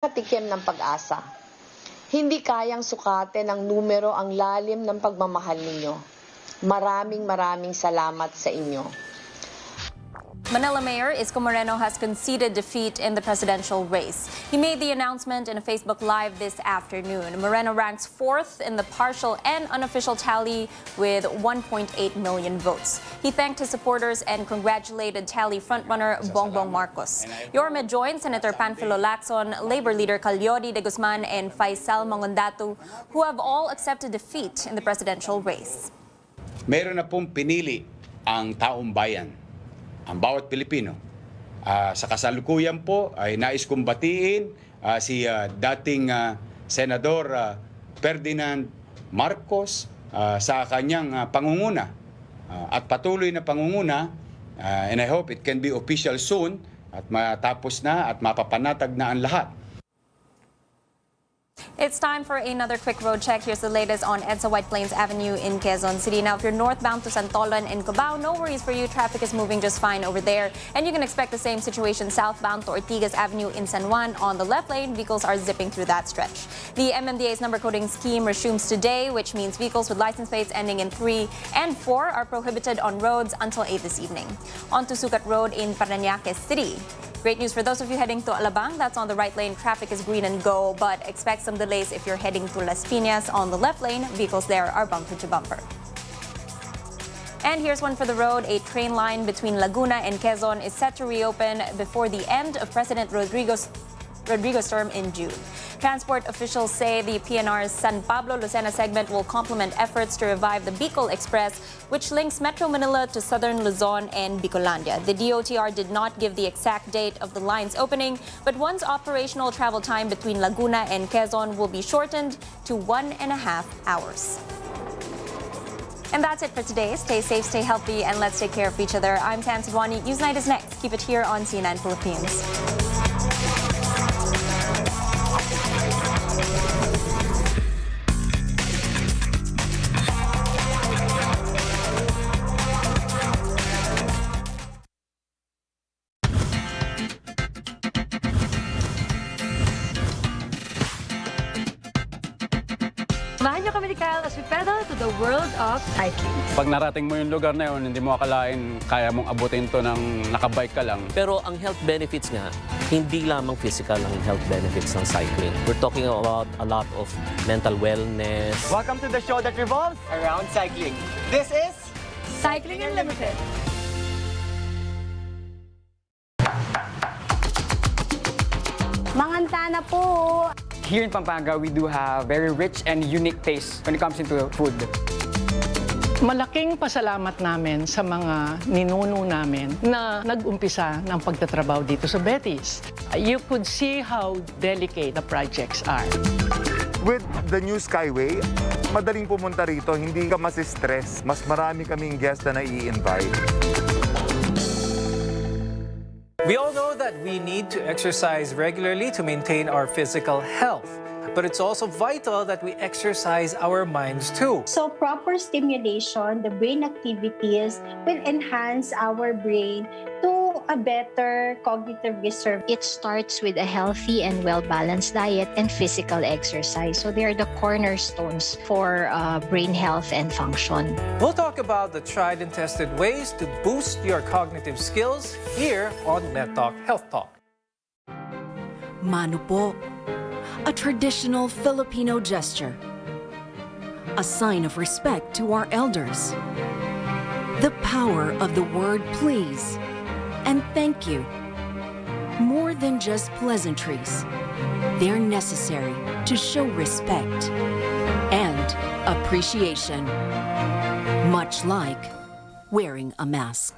Nakatikim ng pag-asa. Hindi kayang sukatin ng numero ang lalim ng pagmamahal ninyo. Maraming salamat sa inyo. Manila Mayor Isko Moreno has conceded defeat in the presidential race. He made the announcement in a Facebook Live this afternoon. Moreno ranks fourth in the partial and unofficial tally with 1.8 million votes. He thanked his supporters and congratulated tally frontrunner Bongbong Marcos. Yorme joined Senator Panfilo Lacson, Labor leader Calyodi de Guzman, and Faisal Mangondatu, who have all accepted defeat in the presidential race. Meron na pong pinili ang taong bayan, ang bawat Pilipino. Sa kasalukuyan po ay nais kong batiin si dating Senador Ferdinand Marcos sa kanyang pangunguna at patuloy na pangunguna, and I hope it can be official soon at matapos na at mapapanatag na ang lahat. It's time for another quick road check. Here's the latest on EDSA White Plains Avenue in Quezon City. Now, if you're northbound to Santolan and Cubao, no worries for you. Traffic is moving just fine over there. And you can expect the same situation southbound to Ortigas Avenue in San Juan. On the left lane, vehicles are zipping through that stretch. The MMDA's number coding scheme resumes today, which means vehicles with license plates ending in 3 and 4 are prohibited on roads until 8 this evening. On to Sucat Road in Parañaque City. Great news for those of you heading to Alabang. That's on the right lane. Traffic is green and go, but expect some delays if you're heading to Las Piñas. On the left lane, vehicles there are bumper to bumper. And here's one for the road. A train line between Laguna and Quezon is set to reopen before the end of President Rodrigo's term in June. Transport officials say the PNR's San Pablo-Lucena segment will complement efforts to revive the Bicol Express, which links Metro Manila to southern Luzon and Bicolandia. The DOTR did not give the exact date of the line's opening, but once operational, travel time between Laguna and Quezon will be shortened to 1.5 hours. And that's it for today. Stay safe, stay healthy, and let's take care of each other. I'm Tam Sidwani. Newsnight is next. Keep it here on CNN Philippines. Samahan niyo kami ni Kyle as we pedal to the world of cycling. Pag narating mo yung lugar na yun, hindi mo akalain kaya mong abutin to ng nakabike ka lang. Pero ang health benefits nga, hindi lamang physical ang health benefits ng cycling. We're talking about a lot of mental wellness. Welcome to the show that revolves around cycling. This is Cycling Unlimited. Manganta na po! Here in Pampanga, we do have very rich and unique taste when it comes into food. Malaking pasalamat namin sa mga ninuno namin na nag-umpisa ng pagtatrabaho dito sa Betis. You could see how delicate the projects are. With the new Skyway, madaling pumunta rito, hindi ka masistress. Mas marami kaming guest na nai-invite. We all know that we need to exercise regularly to maintain our physical health. But it's also vital that we exercise our minds too. So proper stimulation, the brain activities will enhance our brain to a better cognitive reserve. It starts with a healthy and well-balanced diet and physical exercise. So they are the cornerstones for brain health and function. We'll talk about the tried and tested ways to boost your cognitive skills here on Net Talk Health Talk. Mano po, a traditional Filipino gesture, a sign of respect to our elders. The power of the word please and thank you. More than just pleasantries, they're necessary to show respect and appreciation, much like wearing a mask.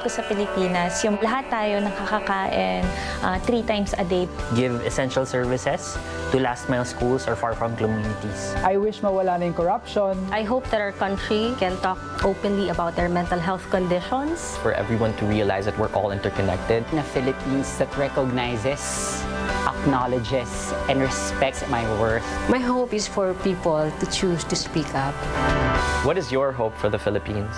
ko sa Pilipinas, yung lahat tayo nakakakain 3 times a day. Give essential services to last mile schools or far from communities. I wish mawala na yung corruption. I hope that our country can talk openly about their mental health conditions. For everyone to realize that we're all interconnected. Na Philippines that recognizes, acknowledges, and respects my worth. My hope is for people to choose to speak up. What is your hope for the Philippines?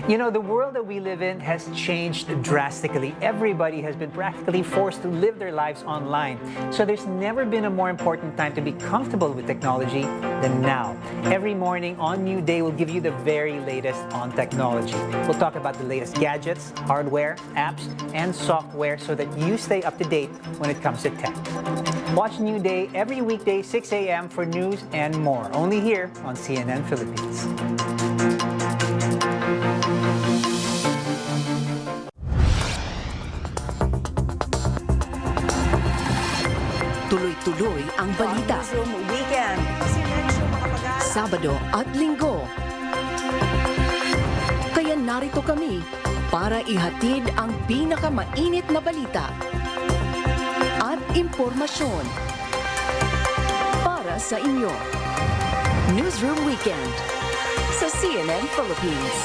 You know, the world that we live in has changed drastically. Everybody has been practically forced to live their lives online. So there's never been a more important time to be comfortable with technology than now. Every morning on New Day, we'll give you the very latest on technology. We'll talk about the latest gadgets, hardware, apps, and software so that you stay up to date when it comes to tech. Watch New Day every weekday, 6 a.m. for news and more. Only here on CNN Philippines. Tuloy-tuloy ang balita. Weekend. Sabado at Linggo. Kaya narito kami para ihatid ang pinakamainit na balita at impormasyon para sa inyo. Newsroom Weekend sa CNN Philippines.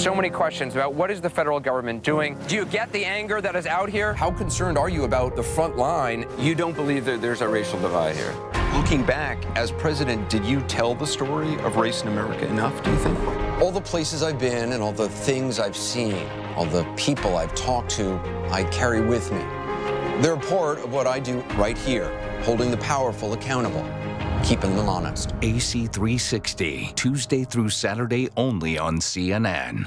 So many questions about what is the federal government doing. Do you get the anger that is out here? How concerned are you about the front line? You don't believe that there's a racial divide here? Looking back, as president, did you tell the story of race in America enough, do you think? All the places I've been and all the things I've seen, all the people I've talked to, I carry with me. They're a part of what I do right here, holding the powerful accountable, keeping them honest. AC 360, Tuesday through Saturday only on CNN.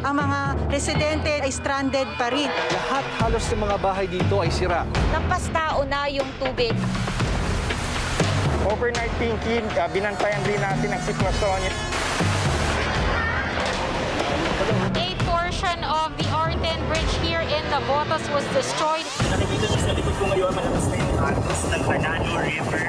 Ang mga residente ay stranded pa rin. Lahat halos ng mga bahay dito ay sira. Lampas tao na yung tubig. Overnight thinking, binantayan din natin ang sitwasyon. A portion of the Arten Bridge here in Navotas was destroyed. Nakikita niyo sa likod ko ngayon, malakas na yung agos ng Tanano River.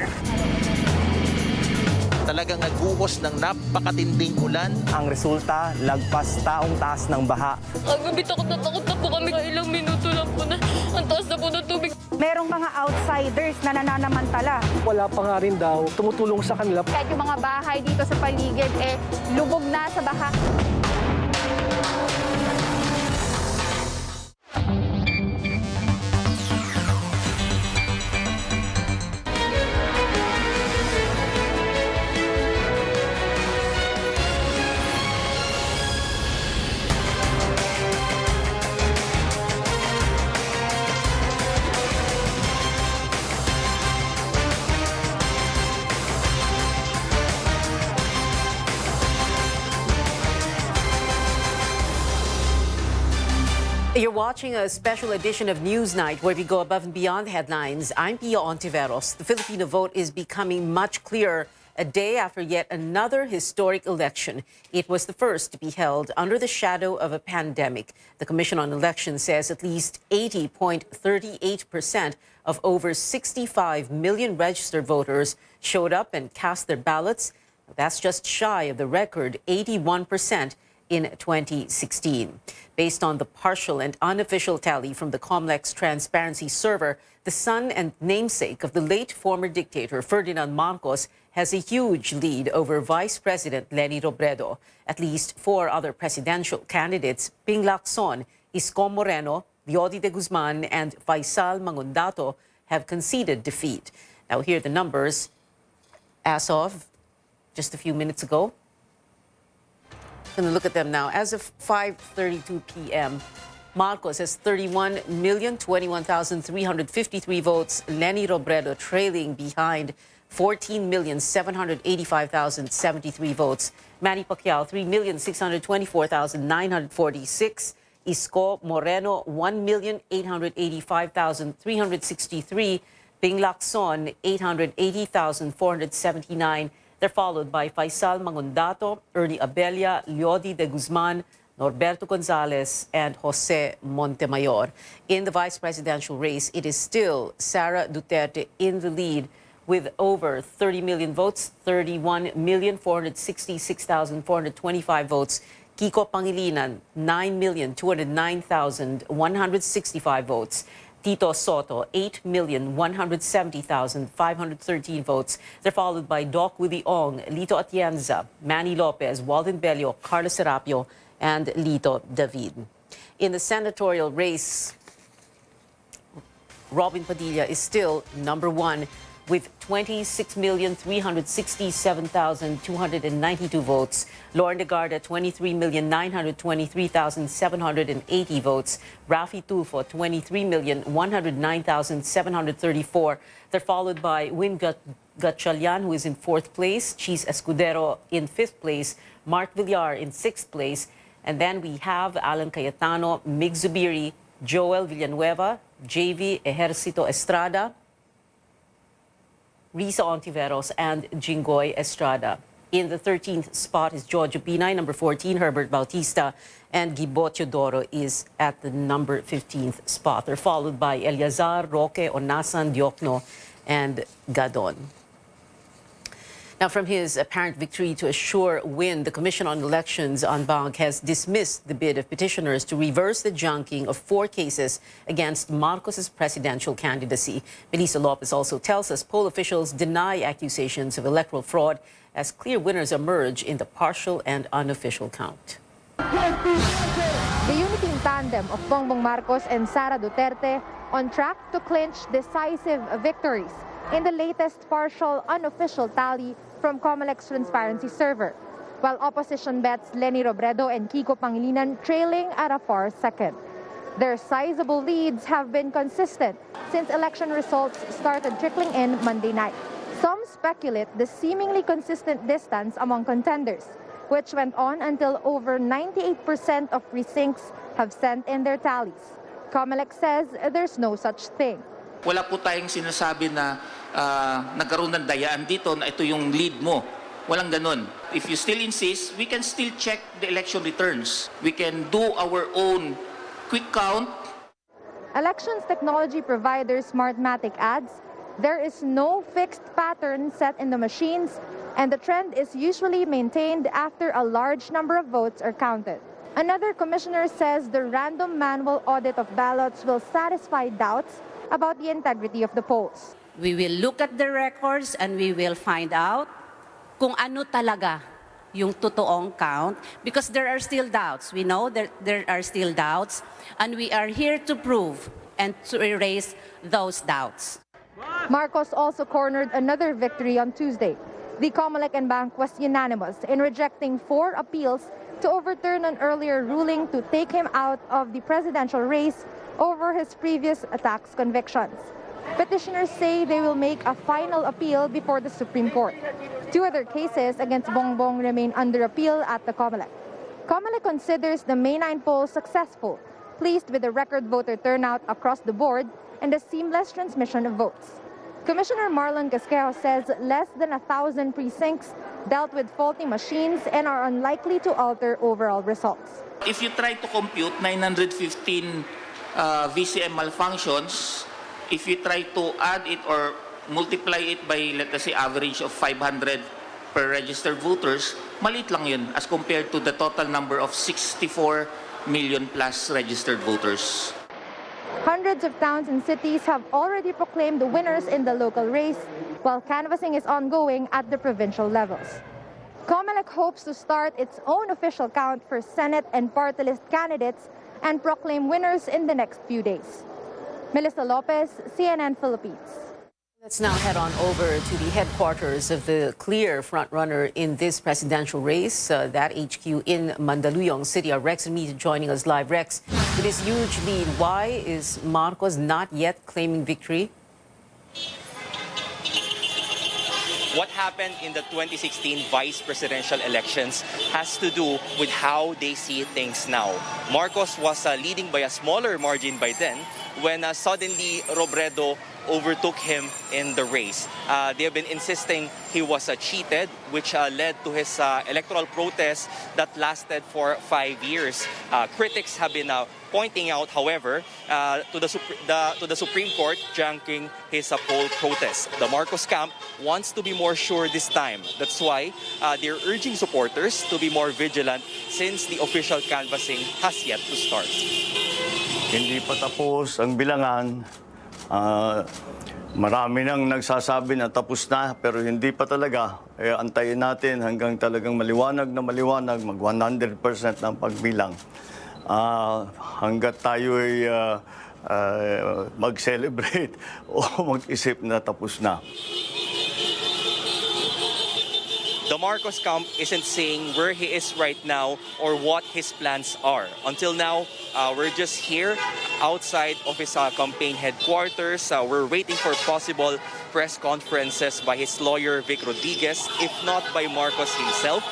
Talagang nagbuhos ng napakatinding ulan. Ang resulta, lagpas taong taas ng baha. Kagabi takot na po kami. Ilang minuto lang po na ang taas na po ng tubig. Merong mga outsiders na nananamantala. Wala pa nga rin daw tumutulong sa kanila. Kahit yung mga bahay dito sa paligid, lubog na sa baha. You're watching a special edition of Newsnight where we go above and beyond the headlines. I'm Pia Ontiveros. The Filipino vote is becoming much clearer a day after yet another historic election. It was the first to be held under the shadow of a pandemic. The Commission on Elections says at least 80.38% of over 65 million registered voters showed up and cast their ballots. That's just shy of the record 81% in 2016. Based on the partial and unofficial tally from the COMELEC's transparency server, the son and namesake of the late former dictator Ferdinand Marcos has a huge lead over Vice President Leni Robredo. At least 4 other presidential candidates, Ping Lacson, Isko Moreno, Yodi de Guzman, and Faisal Mangundato, have conceded defeat. Now, here are the numbers as of just a few minutes ago. Going to look at them now. As of 5:32 p.m., Marcos has 31,021,353 votes. Leni Robredo trailing behind 14,785,073 votes. Manny Pacquiao, 3,624,946. Isko Moreno, 1,885,363. Ping Lacson, 880,479. They're followed by Faisal Mangundato, Ernie Abella, Yodi de Guzman, Norberto Gonzalez, and Jose Montemayor. In the vice presidential race, it is still Sara Duterte in the lead with over 30 million votes, 31,466,425 votes. Kiko Pangilinan, 9,209,165 votes. Tito Soto, 8,170,513 votes. They're followed by Doc Willie Ong, Lito Atienza, Manny Lopez, Walden Bello, Carlos Serapio, and Lito David. In the senatorial race, Robin Padilla is still number 1 with 26,367,292 votes. Lauren Legarda, 23,923,780 votes. Rafi Tulfo, 23,109,734. They're followed by Win Gatchalian, who is in 4th place, Cheese Escudero in 5th place, Mark Villar in 6th place, and then we have Alan Cayetano, Mig Zubiri, Joel Villanueva, JV Ejercito Estrada, Risa Ontiveros, and Jingoy Estrada. In the 13th spot is Giorgio Pinay, number 14, Herbert Bautista, and Gibo Teodoro is at the number 15th spot. They're followed by Eliazar, Roque, Onasan, Diokno, and Gadon. Now, from his apparent victory to a sure win, the Commission on Elections, ANBANC, has dismissed the bid of petitioners to reverse the junking of 4 cases against Marcos's presidential candidacy. Melissa Lopez also tells us poll officials deny accusations of electoral fraud as clear winners emerge in the partial and unofficial count. The unity tandem of Bongbong Marcos and Sara Duterte on track to clinch decisive victories in the latest partial unofficial tally from COMELEC's transparency server, while opposition bets Leni Robredo and Kiko Pangilinan trailing at a far second. Their sizable leads have been consistent since election results started trickling in Monday night. Some speculate the seemingly consistent distance among contenders, which went on until over 98% of precincts have sent in their tallies. COMELEC says there's no such thing. Wala po tayong sinasabi na nagkaroon ng dayaan dito na ito yung lead mo. Walang ganun. If you still insist, we can still check the election returns. We can do our own quick count. Elections technology provider Smartmatic adds there is no fixed pattern set in the machines, and the trend is usually maintained after a large number of votes are counted. Another commissioner says the random manual audit of ballots will satisfy doubts about the integrity of the polls. We will look at the records and we will find out kung ano talaga yung totoong count, because there are still doubts. We know that there are still doubts, and we are here to prove and to erase those doubts. Marcos also cornered another victory on Tuesday. The COMELEC and bank was unanimous in rejecting 4 appeals to overturn an earlier ruling to take him out of the presidential race over his previous tax convictions. Petitioners say they will make a final appeal before the Supreme Court. 2 other cases against Bongbong remain under appeal at the COMELEC. COMELEC considers the May 9 poll successful, pleased with the record voter turnout across the board and the seamless transmission of votes. Commissioner Marlon Casquejo says less than 1,000 precincts dealt with faulty machines and are unlikely to alter overall results. If you try to compute 915 VCM malfunctions, if you try to add it or multiply it by, let us say, average of 500 per registered voters, maliit lang yun as compared to the total number of 64 million plus registered voters. Hundreds of towns and cities have already proclaimed the winners in the local race, while canvassing is ongoing at the provincial levels. COMELEC hopes to start its own official count for Senate and party list candidates and proclaim winners in the next few days. Melissa Lopez, CNN Philippines. Let's now head on over to the headquarters of the clear frontrunner in this presidential race, that HQ in Mandaluyong City. Our Rex and Media joining us live. Rex, with this huge lead, why is Marcos not yet claiming victory? What happened in the 2016 vice presidential elections has to do with how they see things now. Marcos was leading by a smaller margin by then when suddenly Robredo overtook him in the race. They have been insisting he was cheated, which led to his electoral protest that lasted for 5 years. Critics have been pointing out, however, to the Supreme Court junking his poll protest. The Marcos camp wants to be more sure this time. That's why they're urging supporters to be more vigilant since the official canvassing has yet to start. Hindi pa tapos ang bilangan. Marami nang nagsasabi na tapos na pero hindi pa talaga. Antayin natin hanggang talagang maliwanag na maliwanag, mag 100% ng pagbilang. Hanggat tayo ay mag-celebrate o mag-isip na tapos na. The Marcos camp isn't saying where he is right now or what his plans are. Until now, we're just here outside of his campaign headquarters. We're waiting for possible press conferences by his lawyer, Vic Rodriguez, if not by Marcos himself.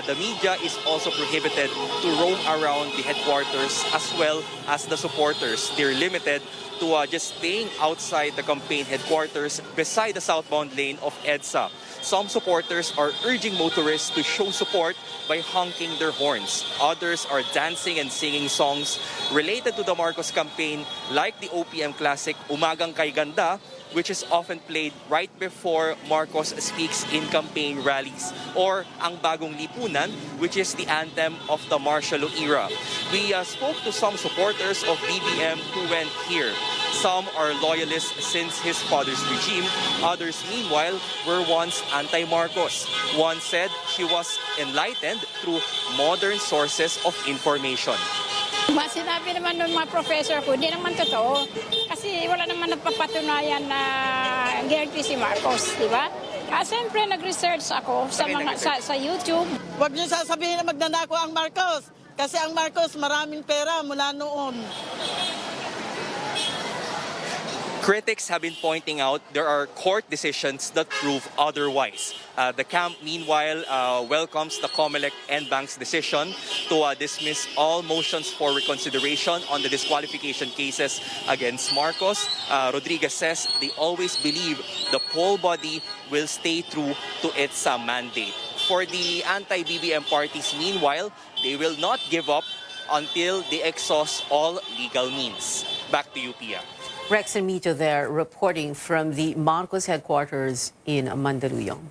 The media is also prohibited to roam around the headquarters as well as the supporters. They're limited to just staying outside the campaign headquarters beside the southbound lane of EDSA. Some supporters are urging motorists to show support by honking their horns. Others are dancing and singing songs related to the Marcos campaign, like the OPM classic Umagang Kay Ganda, which is often played right before Marcos speaks in campaign rallies, or Ang Bagong Lipunan, which is the anthem of the martial law era. We spoke to some supporters of BBM who went here. Some are loyalists since his father's regime. Others, meanwhile, were once anti-Marcos. One said she was enlightened through modern sources of information. Sinabi naman ng mga professor ko, hindi naman totoo. Kasi wala naman nagpapatunayan na guilty si Marcos, di ba? Siyempre, nag-research ako sa YouTube. Huwag niyo sasabihin na magnanako ang Marcos. Kasi ang Marcos maraming pera mula noon. Critics have been pointing out there are court decisions that prove otherwise. The camp, meanwhile, welcomes the COMELEC and Bank's decision to dismiss all motions for reconsideration on the disqualification cases against Marcos. Rodriguez says they always believe the poll body will stay true to its mandate. For the anti-BBM parties, meanwhile, they will not give up until they exhaust all legal means. Back to you, Pia. Rex and Mito there reporting from the Marcos headquarters in Mandaluyong.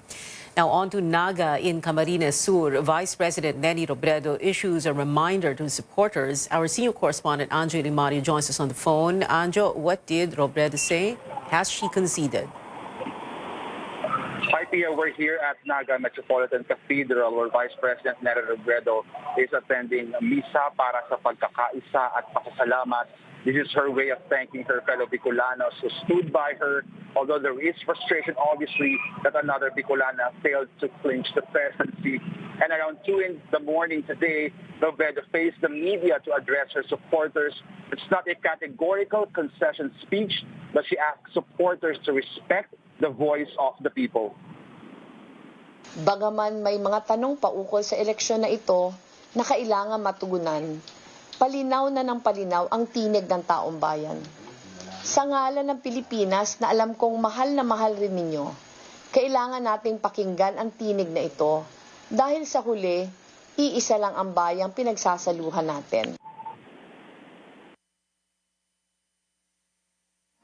Now on to Naga in Camarines Sur. Vice President Leni Robredo issues a reminder to supporters. Our senior correspondent Anjo Limario joins us on the phone. Anjo, what did Robredo say? Has she conceded? Hi, Pia. We're here at Naga Metropolitan Cathedral where Vice President Leni Robredo is attending misa para sa pagkakaisa at pasasalamat. This is her way of thanking her fellow Bicolanos who stood by her, although there is frustration, obviously, that another Bicolana failed to clinch the presidency. And around 2 in the morning today, Robredo faced the media to address her supporters. It's not a categorical concession speech, but she asked supporters to respect the voice of the people. Bagaman may mga tanong pa ukol sa eleksyon na ito na kailangan matugunan, palinaw na ng palinaw ang tinig ng taong bayan. Sa ngalan ng Pilipinas na alam kong mahal na mahal rin ninyo, kailangan nating pakinggan ang tinig na ito dahil sa huli, iisa lang ang bayang pinagsasaluhan natin.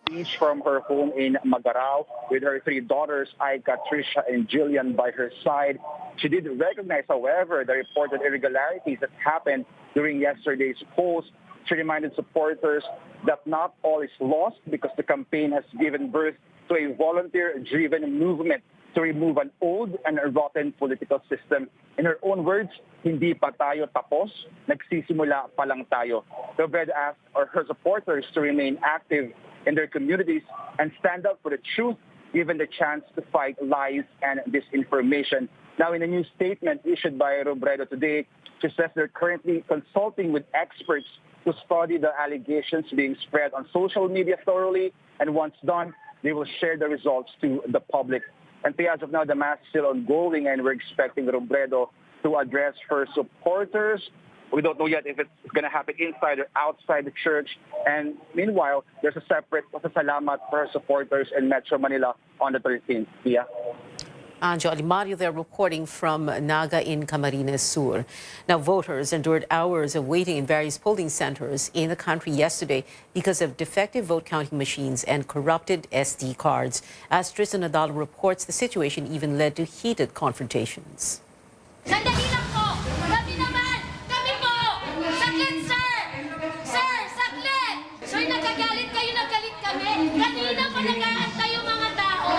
Each from her home in Magarao with her 3 daughters, Aika, Trisha, and Jillian by her side. She did recognize, however, the reported irregularities that happened during yesterday's polls. She reminded supporters that not all is lost because the campaign has given birth to a volunteer-driven movement to remove an old and rotten political system. In her own words, hindi pa tayo tapos, nagsisimula pa lang tayo. Robredo asked her supporters to remain active in their communities and stand up for the truth, given the chance to fight lies and disinformation. Now, in a new statement issued by Robredo today, she says they're currently consulting with experts to study the allegations being spread on social media thoroughly, and once done, they will share the results to the public. And as of now, the mass is still ongoing, and we're expecting Robredo to address her supporters. We don't know yet if it's going to happen inside or outside the church. And meanwhile, there's a separate pasasalamat for her supporters in Metro Manila on the 13th. Yeah. Anjo Alimario there reporting from Naga in Camarines Sur. Now, voters endured hours of waiting in various polling centers in the country yesterday because of defective vote counting machines and corrupted SD cards. As Tristan Nadal reports, the situation even led to heated confrontations. Sandali lang po! Kami naman! Kami po! Saglit, sir! Sir, saglit! Sir, nagagalit kayo, nagalit kami. Kanina pa nag-aantay yung mga tao.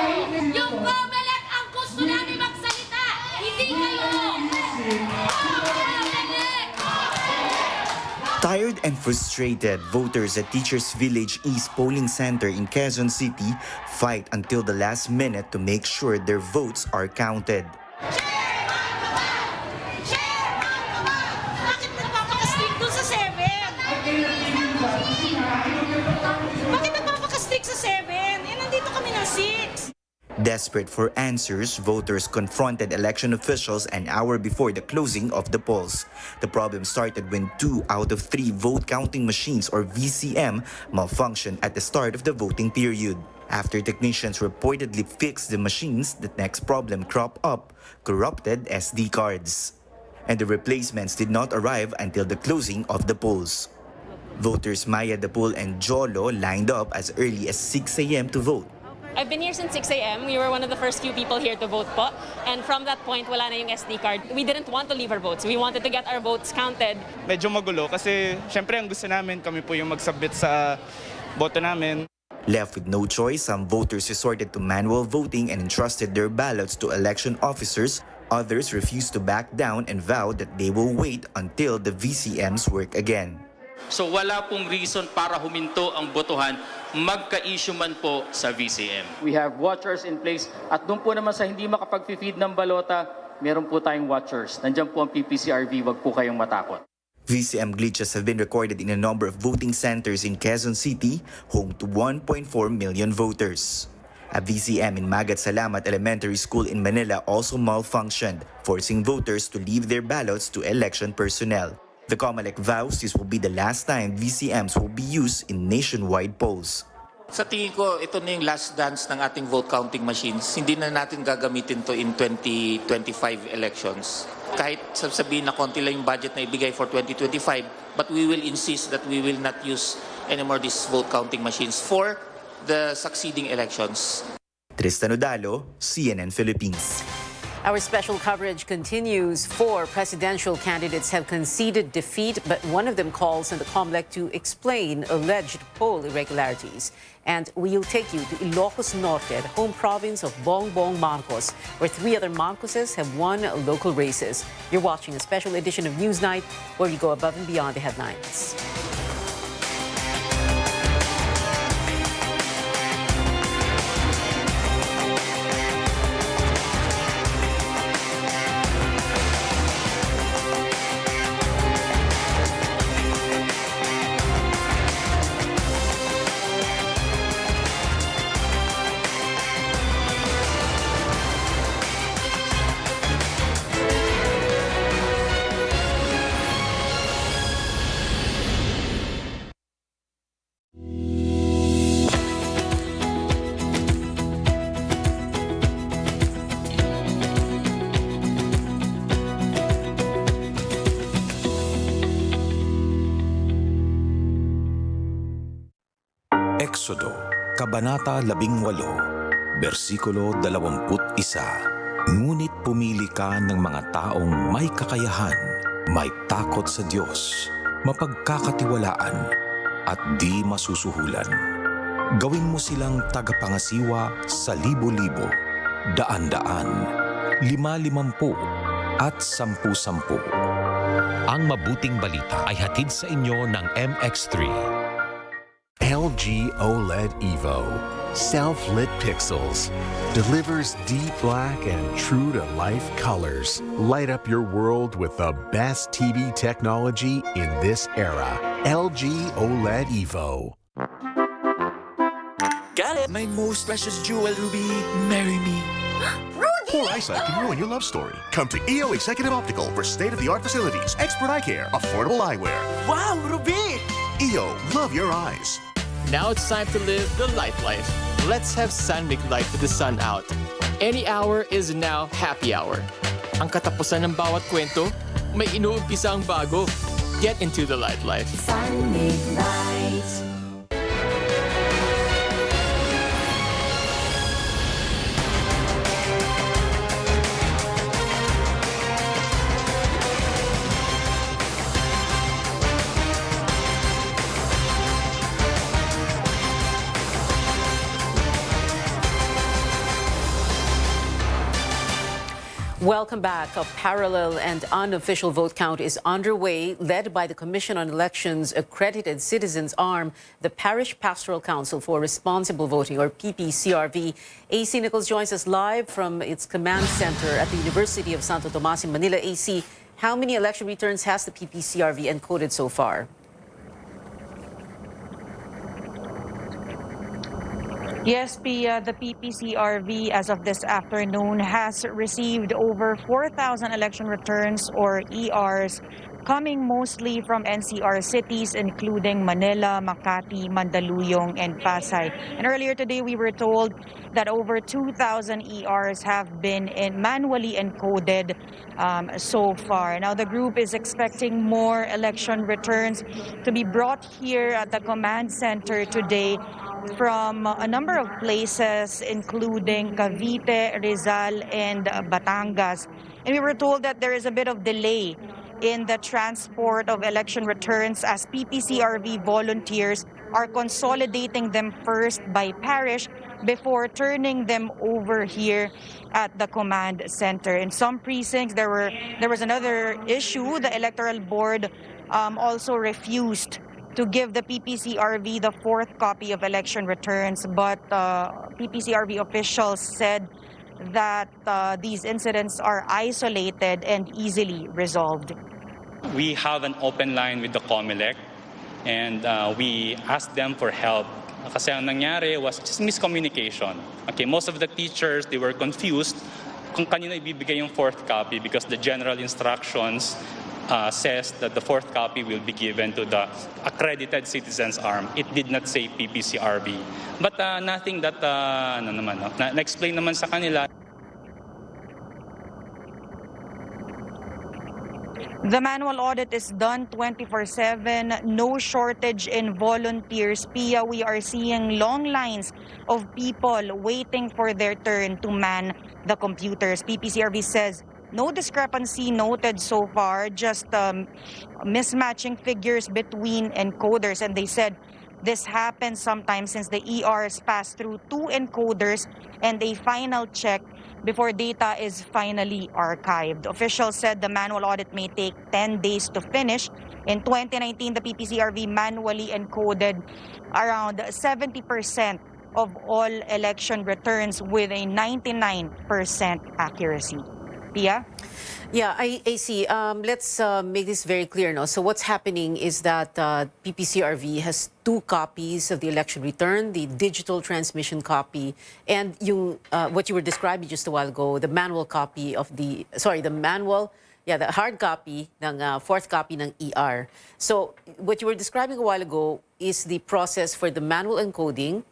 Yung COMELEC ang gusto namin magsalita, hindi kayo! Tired and frustrated, voters at Teachers Village East Polling Center in Quezon City fight until the last minute to make sure their votes are counted. Bakit nagpapakastig sa 7? Eh, nandito kami ng 6. Desperate for answers, voters confronted election officials an hour before the closing of the polls. The problem started when 2 out of 3 vote counting machines, or VCM, malfunctioned at the start of the voting period. After technicians reportedly fixed the machines, the next problem cropped up: corrupted SD cards. And the replacements did not arrive until the closing of the polls. Voters Maya Dapul and Jolo lined up as early as 6 a.m. to vote. I've been here since 6 a.m. We were one of the first few people here to vote po. And from that point, wala na yung SD card. We didn't want to leave our votes. We wanted to get our votes counted. Medyo magulo kasi syempre ang gusto namin, kami po yung mag-submit sa boto namin. Left with no choice, some voters resorted to manual voting and entrusted their ballots to election officers. Others refused to back down and vowed that they will wait until the VCMs work again. So wala pong reason para huminto ang botohan, magka-issue man po sa VCM. We have watchers in place at doon po naman sa hindi makapag-feed ng balota, meron po tayong watchers. Nandiyan po ang PPCRV, wag po kayong matakot. VCM glitches have been recorded in a number of voting centers in Quezon City, home to 1.4 million voters. A VCM in Magat Salamat Elementary School in Manila also malfunctioned, forcing voters to leave their ballots to election personnel. The COMELEC vows this will be the last time VCMs will be used in nationwide polls. Sa tingin ko, ito na yung last dance ng ating vote counting machines. Hindi na natin gagamitin to in 2025 elections. Kahit sabihin na konti lang yung budget na ibigay for 2025, but we will insist that we will not use anymore these vote counting machines for the succeeding elections. Tristan Odalo, CNN Philippines. Our special coverage continues. 4 presidential candidates have conceded defeat, but one of them calls on the COMELEC to explain alleged poll irregularities. And we'll take you to Ilocos Norte, the home province of Bongbong Marcos, where 3 other Marcoses have won local races. You're watching a special edition of Newsnight, where we go above and beyond the headlines. Exodo, Kabanata 18, versikulo 21. Ngunit pumili ka ng mga taong may kakayahan, may takot sa Diyos, mapagkakatiwalaan, at di masusuhulan. Gawin mo silang tagapangasiwa sa libo-libo, daan-daan, 50-50 at 10-10. Ang mabuting balita ay hatid sa inyo ng MX3. LG OLED Evo, self-lit pixels, delivers deep black and true-to-life colors. Light up your world with the best TV technology in this era. LG OLED Evo. Got it! My most precious jewel, Ruby. Marry me. Poor eyesight can ruin your love story. Come to EO Executive Optical for state-of-the-art facilities, expert eye care, affordable eyewear. Wow, Ruby! EO, love your eyes. Now it's time to live the life. Let's have Sun make light with the sun out. Any hour is now happy hour. Ang katapusan ng bawat kwento, may inuumpisa ang bago. Get into the life. Sun make light. Welcome back. A parallel and unofficial vote count is underway, led by the Commission on Elections Accredited Citizens Arm, the Parish Pastoral Council for Responsible Voting, or PPCRV. AC Nichols joins us live from its command center at the University of Santo Tomas in Manila. AC, how many election returns has the PPCRV encoded so far? Yes, Pia, the PPCRV as of this afternoon has received over 4,000 election returns or ERs coming mostly from NCR cities including Manila, Makati, Mandaluyong, and Pasay. And earlier today we were told that over 2,000 ERs have been manually encoded so far. Now the group is expecting more election returns to be brought here at the command center today from a number of places, including Cavite, Rizal, and Batangas. And we were told that there is a bit of delay in the transport of election returns as PPCRV volunteers are consolidating them first by parish before turning them over here at the command center. In some precincts, there was another issue. The Electoral Board also refused to give the PPCRV the fourth copy of election returns, but PPCRV officials said that these incidents are isolated and easily resolved. We have an open line with the COMELEC and we asked them for help. Kasi ang nangyari was just miscommunication. Okay, most of the teachers, they were confused kung kanino ibibigay yung fourth copy because the general instructions says that the fourth copy will be given to the accredited citizens arm. It did not say PPCRV. But nothing that, na-explain naman sa kanila. The manual audit is done 24/7, no shortage in volunteers. Pia, we are seeing long lines of people waiting for their turn to man the computers. PPCRV says no discrepancy noted so far, just mismatching figures between encoders. And they said this happens sometimes since the ERs pass through 2 encoders and a final check before data is finally archived. Officials said the manual audit may take 10 days to finish. In 2019, the PPCRV manually encoded around 70% of all election returns with a 99% accuracy. Pia? Yeah, I see. Let's make this very clear now. So what's happening is that PPCRV has 2 copies of the election return, the digital transmission copy, and yung, what you were describing just a while ago, the manual copy of the hard copy ng fourth copy ng ER. So what you were describing a while ago is the process for the manual encoding,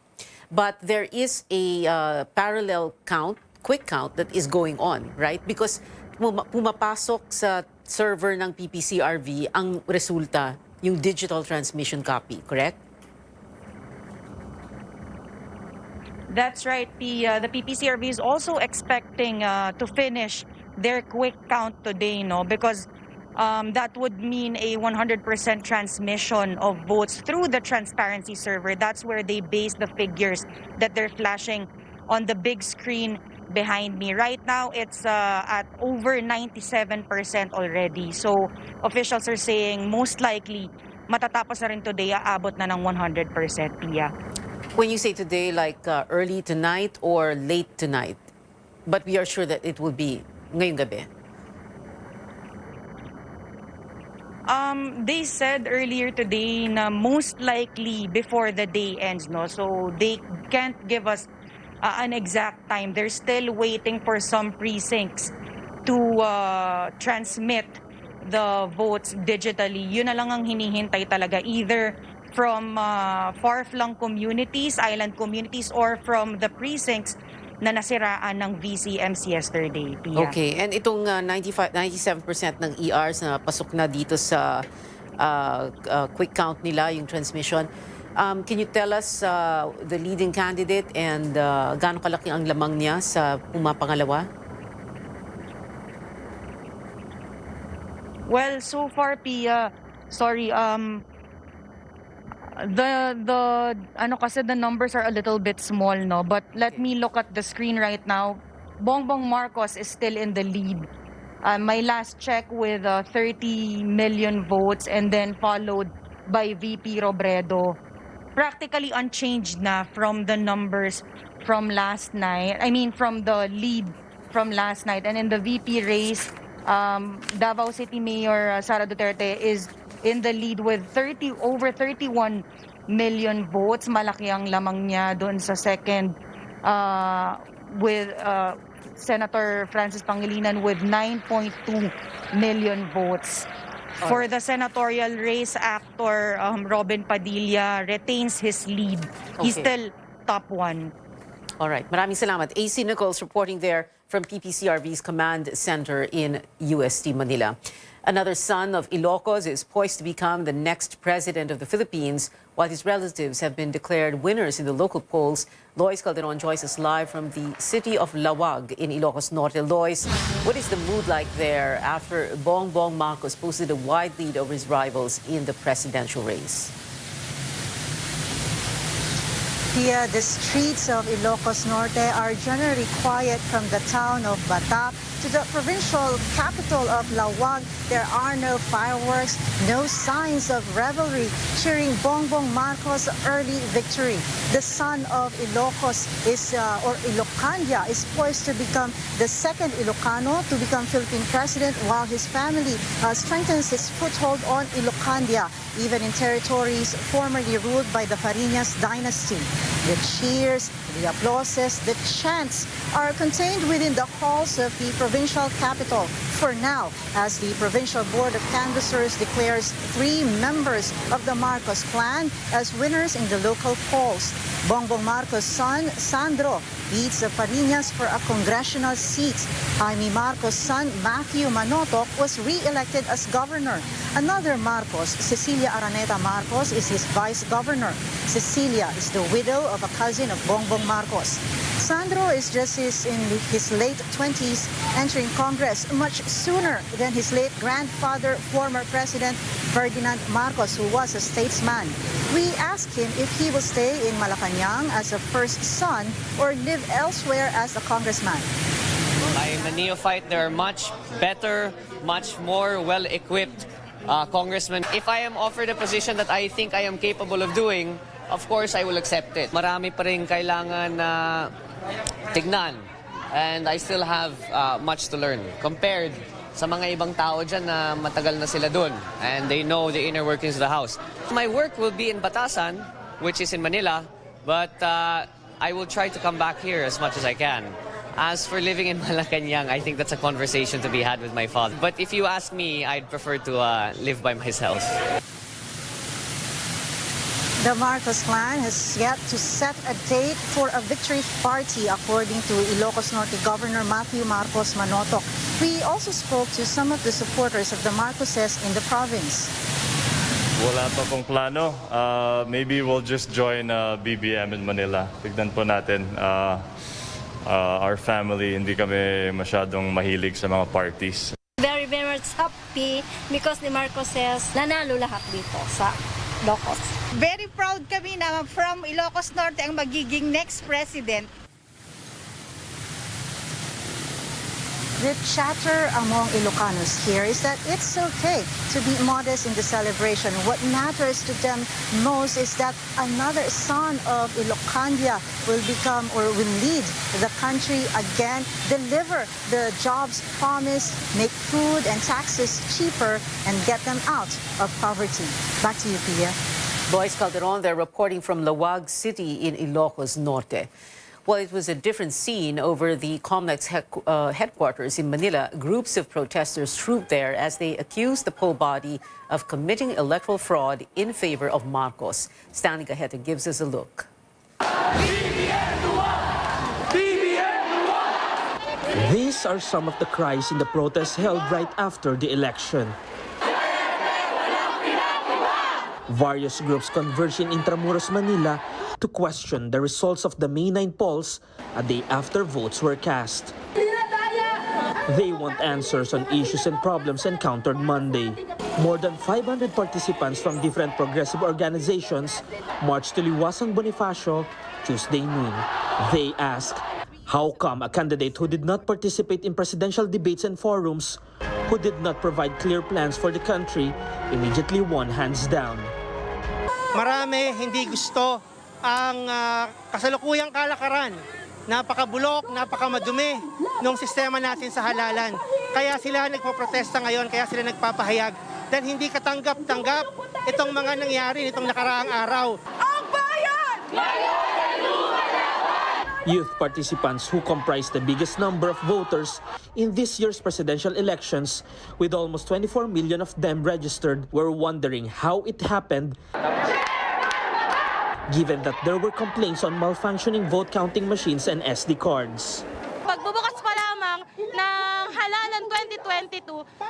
but there is a parallel count, quick count that is going on, right? Because pumapasok sa server ng PPCRV ang resulta, yung digital transmission copy, correct? That's right. The PPCRV is also expecting to finish their quick count today, no? Because that would mean a 100% transmission of votes through the transparency server. That's where they base the figures that they're flashing on the big screen behind me. Right now, it's at over 97% already. So officials are saying most likely matatapos na rin today, aabot na ng 100%, Pia. When you say today, like early tonight or late tonight, but we are sure that it will be ngayong gabi. They said earlier today na most likely before the day ends, no? So they can't give us an exact time. They're still waiting for some precincts to transmit the votes digitally. Yun na lang ang hinihintay talaga, either from far-flung communities, island communities, or from the precincts na nasiraan ng VCMs yesterday. Pia. Okay, and itong 97% ng ERs na pasok na dito sa quick count nila, yung transmission, can you tell us the leading candidate and gaano kalaki ang lamang niya sa pumapangalawa? Well, so far, Pia, sorry, the numbers are a little bit small, no? But let me look at the screen right now. Bongbong Marcos is still in the lead. My last check with 30 million votes, and then followed by VP Robredo. Practically unchanged na from the numbers from last night. I mean, from the lead from last night. And in the VP race, Davao City Mayor Sara Duterte is in the lead with over 31 million votes. Malaki ang lamang niya doon sa second with Senator Francis Pangilinan with 9.2 million votes. For the senatorial race, actor Robin Padilla retains his lead. He's still top one. All right, maraming salamat. AC Nichols reporting there from PPCRV's command center in UST Manila. Another son of Ilocos is poised to become the next president of the Philippines, while his relatives have been declared winners in the local polls. Lois Calderon joins us live from the city of Lawag in Ilocos Norte. Lois, what is the mood like there after Bongbong Marcos posted a wide lead over his rivals in the presidential race? Here, the streets of Ilocos Norte are generally quiet from the town of Bata to the provincial capital of Lawag. There are no fireworks, no signs of revelry cheering Bongbong Marcos' early victory. The son of Ilocos or Ilocandia is poised to become the second Ilocano to become Philippine president, while his family strengthens its foothold on Ilocandia, even in territories formerly ruled by the Fariñas dynasty. The cheers, the applauses, the chants are contained within the halls of the provincial capital for now, as the Provincial Board of Canvassers declares 3 members of the Marcos clan as winners in the local polls. Bongbong Marcos' son, Sandro, beats the Fariñas for a congressional seat. Jaime Marcos' son, Matthew Manotoc, was re-elected as governor. Another Marcos, Cecilia Araneta Marcos, is his vice governor. Cecilia is the widow of a cousin of Bongbong Marcos. Sandro is just in his late 20s, entering Congress much sooner than his late grandfather, former President Ferdinand Marcos, who was a statesman. We asked him if he will stay in Malacanang as a first son or live elsewhere as a congressman. I'm a neophyte. There are much better, much more well-equipped congressmen. If I am offered a position that I think I am capable of doing, of course, I will accept it. Marami pa rin kailangan na tignan. And I still have much to learn compared sa mga ibang tao dyan na matagal na sila dun. And they know the inner workings of the house. My work will be in Batasan, which is in Manila, but I will try to come back here as much as I can. As for living in Malacanang, I think that's a conversation to be had with my father. But if you ask me, I'd prefer to live by myself. The Marcos clan has yet to set a date for a victory party, according to Ilocos Norte Governor Matthew Marcos Manotoc. We also spoke to some of the supporters of the Marcoses in the province. Wala pa pong plano. Maybe we'll just join BBM in Manila. Tignan po natin. Our family, hindi kami masyadong mahilig sa mga parties. Very much happy because ni Marcoses nanalo lahat dito sa Ilocos. Very proud kami na from Ilocos Norte ang magiging next president. The chatter among Ilocanos here is that it's okay to be modest in the celebration. What matters to them most is that another son of Ilocandia will become or will lead the country again, deliver the jobs promised, make food and taxes cheaper, and get them out of poverty. Back to you, Pia. Boyce Calderon there reporting from Lawag City in Ilocos Norte. Well, it was a different scene over the COMELEC's headquarters in Manila. Groups of protesters trooped there as they accused the poll body of committing electoral fraud in favor of Marcos. Stanley Gaheta gives us a look. These are some of the cries in the protests held right after the election. Various groups converged in Intramuros, Manila to question the results of the May 9 polls a day after votes were cast. They want answers on issues and problems encountered Monday. More than 500 participants from different progressive organizations marched to Liwasang Bonifacio Tuesday noon. They asked, how come a candidate who did not participate in presidential debates and forums, who did not provide clear plans for the country, immediately won hands down? Marami hindi gusto ang kasalukuyang kalakaran. Napakabulok, napakamadumi ng sistema natin sa halalan. Kaya sila nagpoprotesta ngayon, kaya sila nagpapahayag. Dahil hindi katanggap-tanggap itong mga nangyari nitong nakaraang araw. Ang bayan! Youth participants who comprise the biggest number of voters in this year's presidential elections, with almost 24 million of them registered, were wondering how it happened, given that there were complaints on malfunctioning vote counting machines and SD cards. Pagbubukas pa lamang ng halalan 2022,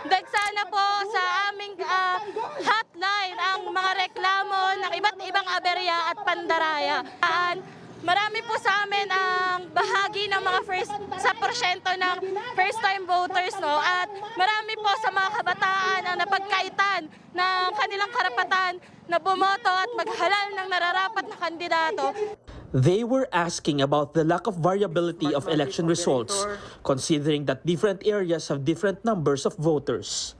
dagsana po sa aming hotline ang mga reklamo ng iba't ibang aberya at pandaraya. Marami po sa amin ang bahagi ng mga sa porsyento ng first-time voters, no? At marami po sa mga kabataan ang napagkaitan ng kanilang karapatan na bumoto at maghalal ng nararapat na kandidato. They were asking about the lack of variability of election results, considering that different areas have different numbers of voters.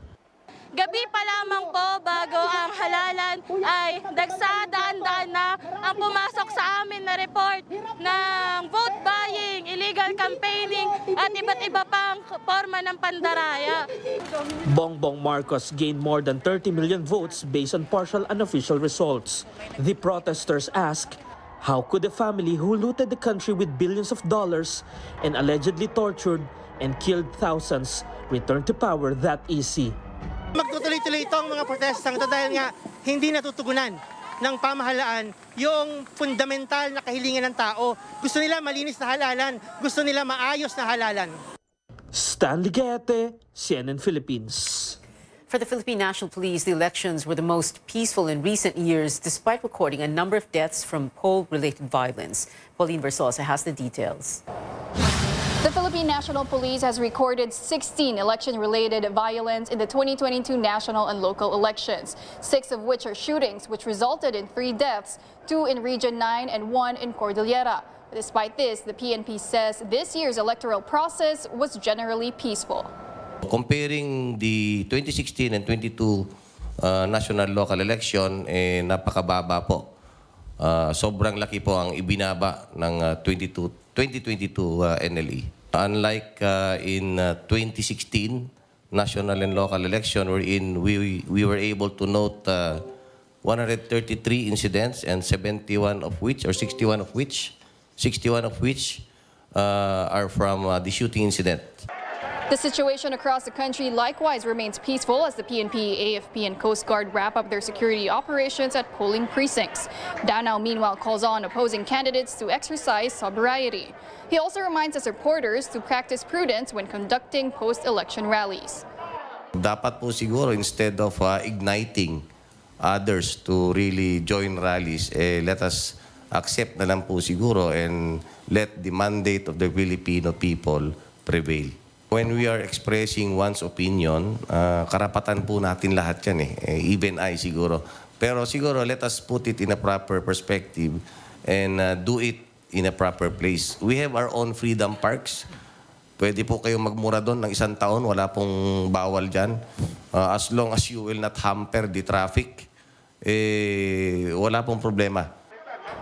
Gabi pa lamang po bago ang halalan ay daan-daan na ang pumasok sa amin na report ng vote buying, illegal campaigning at iba't iba pang forma ng pandaraya. Bongbong Marcos gained more than 30 million votes based on partial unofficial results. The protesters ask, how could a family who looted the country with billions of dollars and allegedly tortured and killed thousands return to power that easy? Magtutuloy-tuloy itong mga protestang ito dahil nga hindi natutugunan ng pamahalaan yung fundamental na kahilingan ng tao. Gusto nila malinis na halalan, gusto nila maayos na halalan. Stanley Gete, CNN Philippines. For the Philippine National Police, the elections were the most peaceful in recent years, despite recording a number of deaths from poll-related violence. Pauline Versosa has the details. The Philippine National Police has recorded 16 election-related violence in the 2022 national and local elections, 6 of which are shootings, which resulted in 3 deaths, 2 in Region 9 and 1 in Cordillera. Despite this, the PNP says this year's electoral process was generally peaceful. Comparing the 2016 and 22 national local election, napakababa po. Sobrang laki po ang ibinaba ng 2022 NLE. Unlike in 2016 national and local election, wherein we were able to note 133 incidents and 61 of which are from the shooting incident. The situation across the country likewise remains peaceful as the PNP, AFP, and Coast Guard wrap up their security operations at polling precincts. Danao, meanwhile, calls on opposing candidates to exercise sobriety. He also reminds his supporters to practice prudence when conducting post-election rallies. Dapat po siguro, instead of igniting others to really join rallies, let us accept na lang po siguro and let the mandate of the Filipino people prevail. When we are expressing one's opinion, karapatan po natin lahat yan even I siguro. Pero siguro let us put it in a proper perspective and do it in a proper place. We have our own freedom parks. Pwede po kayong magmura doon ng 1 taon, wala pong bawal dyan. As long as you will not hamper the traffic, wala pong problema.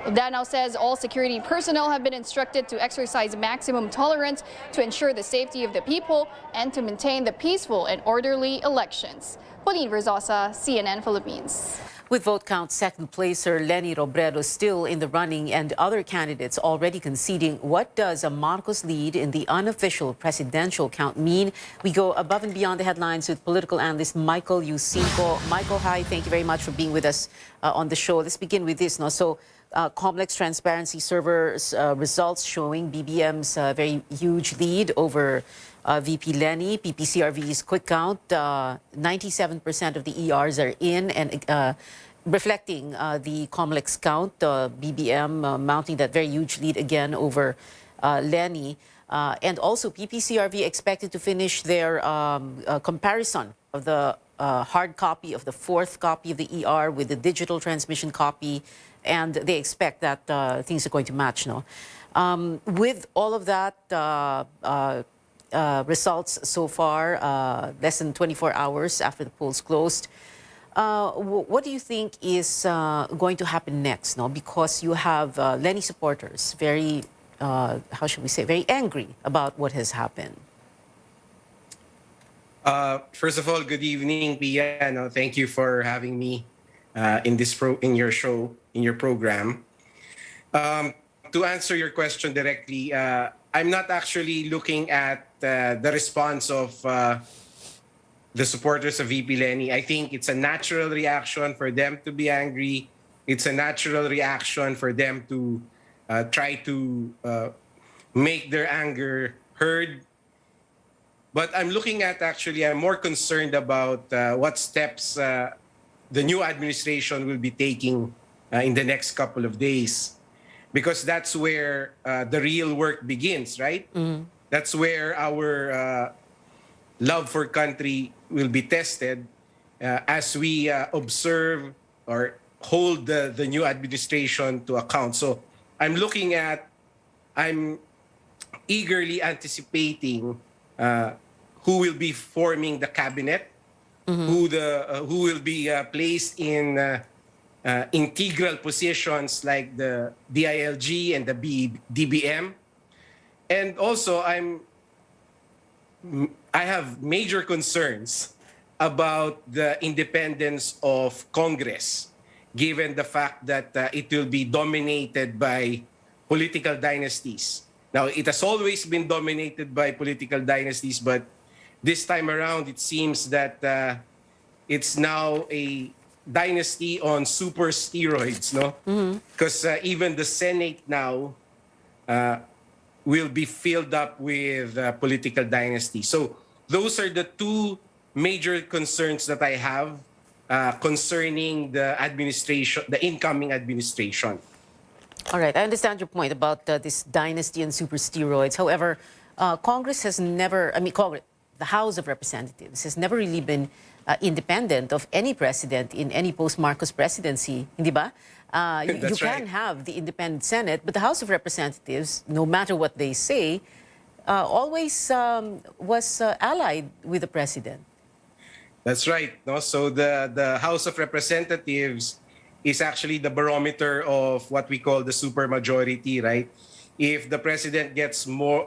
Danao says all security personnel have been instructed to exercise maximum tolerance to ensure the safety of the people and to maintain the peaceful and orderly elections. Pauline Verzosa, CNN Philippines. With vote count second placer Leni Robredo still in the running and other candidates already conceding, what does a Marcos lead in the unofficial presidential count mean? We go above and beyond the headlines with political analyst Michael Yusinko. Michael, hi. Thank you very much for being with us on the show. Let's begin with this. Complex Transparency Server's results showing BBM's very huge lead over VP Leni. PPCRV's quick count, 97% of the ERs are in, and reflecting the Comlex count, BBM mounting that very huge lead again over Leni. And also PPCRV expected to finish their comparison of the hard copy of the fourth copy of the ER with the digital transmission copy, and they expect that things are going to match, no? With all of that, results so far, less than 24 hours after the polls closed, what do you think is going to happen next, no? Because you have Leni supporters very, how should we say, very angry about what has happened. First of all, good evening, Pia. No, thank you for having me in your show, in your program. To answer your question directly, I'm not actually looking at the response of the supporters of VP Leni. I think it's a natural reaction for them to be angry. It's a natural reaction for them to try to make their anger heard. But I'm looking at, I'm more concerned about what steps the new administration will be taking in the next couple of days. Because that's where the real work begins, right? Mm-hmm. That's where our love for country will be tested as we observe or hold the new administration to account. So I'm eagerly anticipating who will be forming the cabinet, mm-hmm. who will be placed in integral positions like the DILG and the DBM. And also, I have major concerns about the independence of Congress, given the fact that it will be dominated by political dynasties. Now, it has always been dominated by political dynasties, but this time around, it seems that it's now a dynasty on super steroids, no? Because even the Senate now will be filled up with political dynasty. So those are the two major concerns that I have concerning the administration, the incoming administration. All right, I understand your point about this dynasty and super steroids. However, Congress has never, Congress, the House of Representatives has never really been independent of any president in any post-Marcos presidency, hindi ba? You can have the independent Senate, but the House of Representatives, no matter what they say, always was allied with the president. That's right. No? So the House of Representatives is actually the barometer of what we call the supermajority, right? If the president gets more,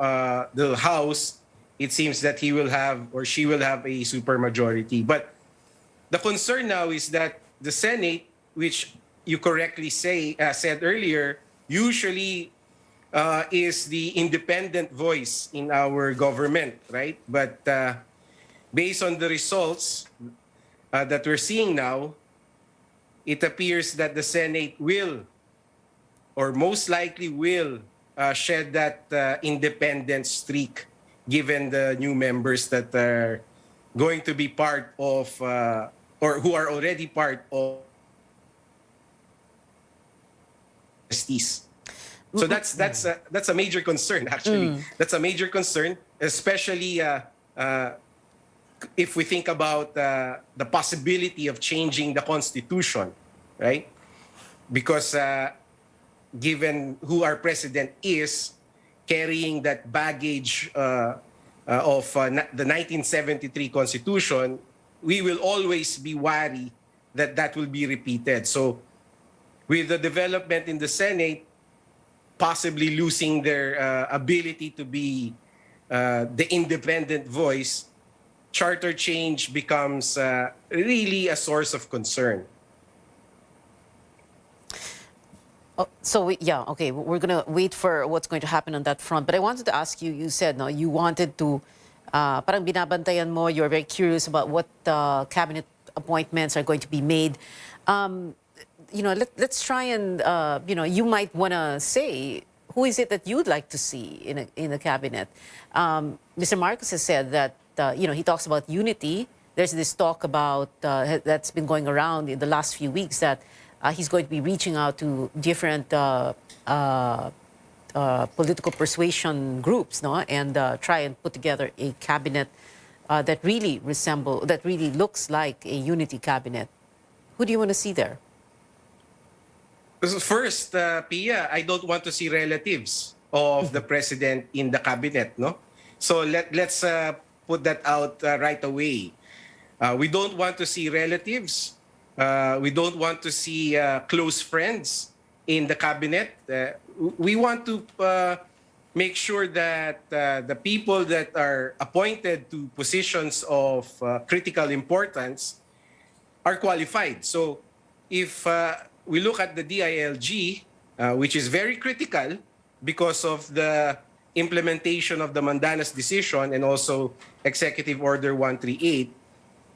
the House, it seems that he will have or she will have a supermajority. But the concern now is that the Senate, which you correctly said earlier, usually is the independent voice in our government, right? But based on the results that we're seeing now, it appears that the Senate will, or most likely will, shed that independent streak, given the new members that are going to be part of, or who are already part of 60s. So that's a major concern, actually. That's a major concern, especially if we think about the possibility of changing the Constitution, right? Because given who our president is, carrying that baggage of the 1973 Constitution, we will always be wary that that will be repeated. So with the development in the Senate, possibly losing their ability to be the independent voice, charter change becomes really a source of concern. Okay, we're going to wait for what's going to happen on that front. But I wanted to ask you, you said, no, you wanted to, parang binabantayan mo, you're very curious about what cabinet appointments are going to be made. Let's try and, you might want to say, who is it that you'd like to see in a cabinet? Mr. Marcos has said that, he talks about unity. There's this talk about, that's been going around in the last few weeks that he's going to be reaching out to different political persuasion groups, no, and try and put together a cabinet that really looks like a unity cabinet. Who do you want to see there? First, Pia, I don't want to see relatives of the president in the cabinet, no? So let's put that out right away. We don't want to see relatives. We don't want to see close friends in the cabinet. We want to make sure that the people that are appointed to positions of critical importance are qualified. So if we look at the DILG, which is very critical because of the implementation of the Mandanas decision and also Executive Order 138,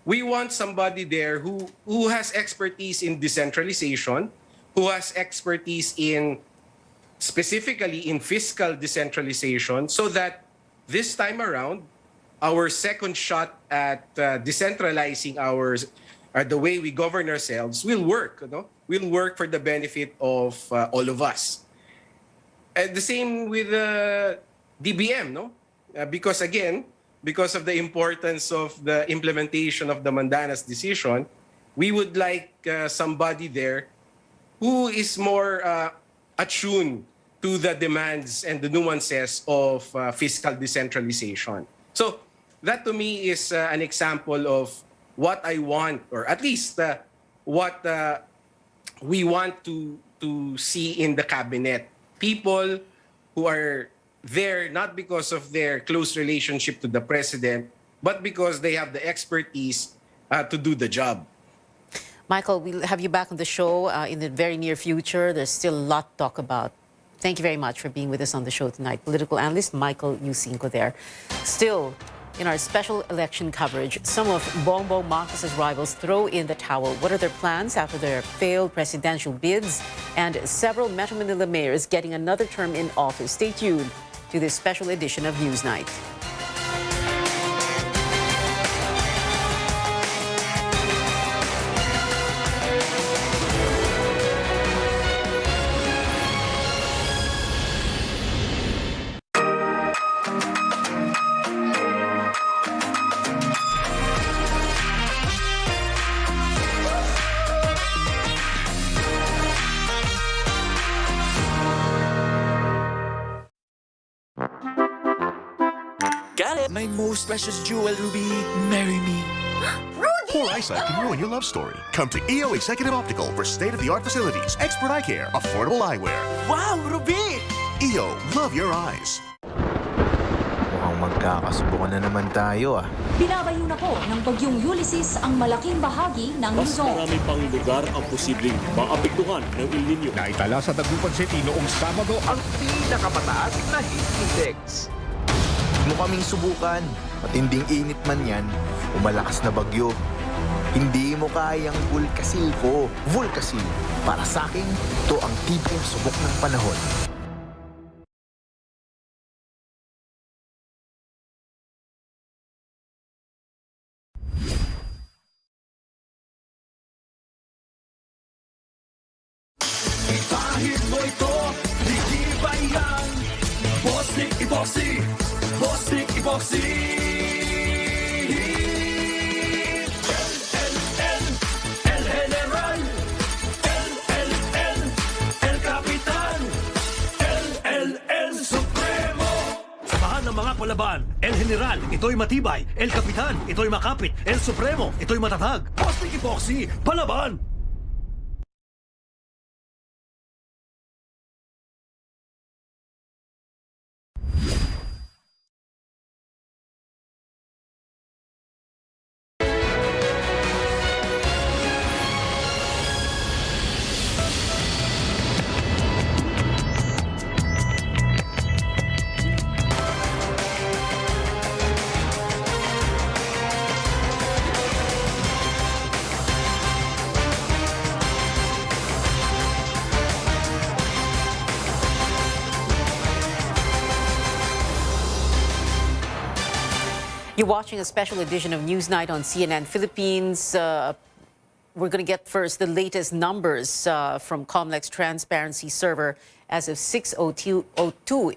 we want somebody there who has expertise in decentralization, who has expertise specifically in fiscal decentralization, so that this time around, our second shot at decentralizing the way we govern ourselves will work. Will work for the benefit of all of us. And the same with DBM, no? Because of the importance of the implementation of the Mandanas decision, we would like somebody there who is more attuned to the demands and the nuances of fiscal decentralization. So that to me is an example of what I want, or at least what we want to see in the cabinet. People who are there not because of their close relationship to the president, but because they have the expertise to do the job. Michael, we'll have you back on the show in the very near future. There's still a lot to talk about. Thank you very much for being with us on the show tonight. Political analyst Michael Yusinko there. Still, in our special election coverage, some of Bongbong Marcos's rivals throw in the towel. What are their plans after their failed presidential bids? And several Metro Manila mayors getting another term in office. Stay tuned to this special edition of Newsnight. Got it! My most precious jewel, Ruby. Marry me. Poor eyesight can ruin your love story. Come to EO Executive Optical for state-of-the-art facilities, expert eye care, affordable eyewear. Wow, Ruby! EO, love your eyes. Mukhang magkakasubukan na naman tayo ah. Binabayo na po ng bagyong Ulysses ang malaking bahagi ng Mas Luzon. marami pang lugar ang posibleng maapektuhan ng El Nino. Naitala sa Dagupan City noong Sabado ang pinakamataas na heat index. Mo kaming subukan. Matinding init man yan, umalakas na bagyo. Hindi mo kayang Vulcasil ko. Vulcasil. Para sa akin, ito ang tipong subok ng panahon. Kahit mo ito Epoxy! Bostik Epoxy! El General! El Capitan! El Supremo! Samahan ng mga palaban. El General, ito'y matibay. El Capitan, ito'y makapit. El Supremo, ito'y matatag. Bostik Epoxy, palaban! You're watching a special edition of Newsnight on CNN Philippines. We're going to get first the latest numbers from Comlex Transparency Server as of 6:02